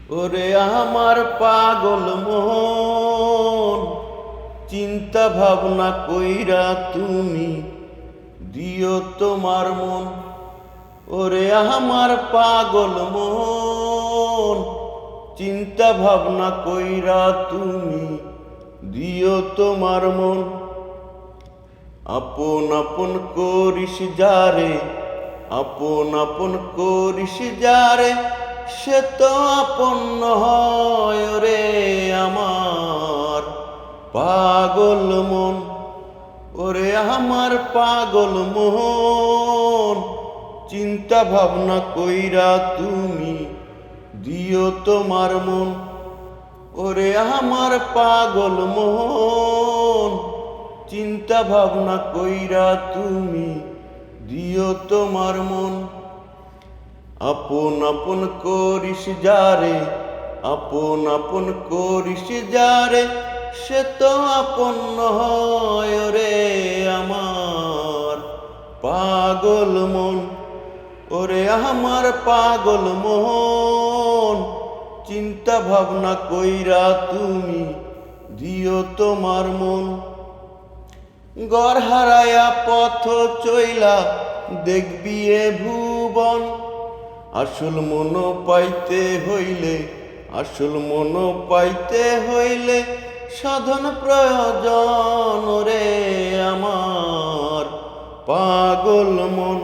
ওরে আমার পাগল মন, চিন্তা ভাবনা কইরা তুমি দিও তোমার মন। ওরে আমার পাগল মন, চিন্তা ভাবনা কইরা তুমি দিও তোমার মন। আপন আপন করিস যারে, আপন আপন করিস যারে, সে তো আপন হয় রে আমার পাগল মন। ওরে আমার পাগল মন, চিন্তা ভাবনা কইরা তুমি দিও তোমার মন। ওরে আমার পাগল মন, চিন্তা ভাবনা কইরা তুমি দিও তোমার মন। আপন আপন করিস যারে, আপন আপন করিস যারে, সে তো আপন হয় রে আমার পাগল মন। ওরে আমার পাগল মন, চিন্তা ভাবনা কইরা তুমি দিও তোমার মন। ঘর হারায়া পথ চইলা দেখবি এ ভুবন, আসল মন পাইতে হইলে, আসল মন পাইতে হইলে সাধন প্রয়োজন রে আমার পাগল মন।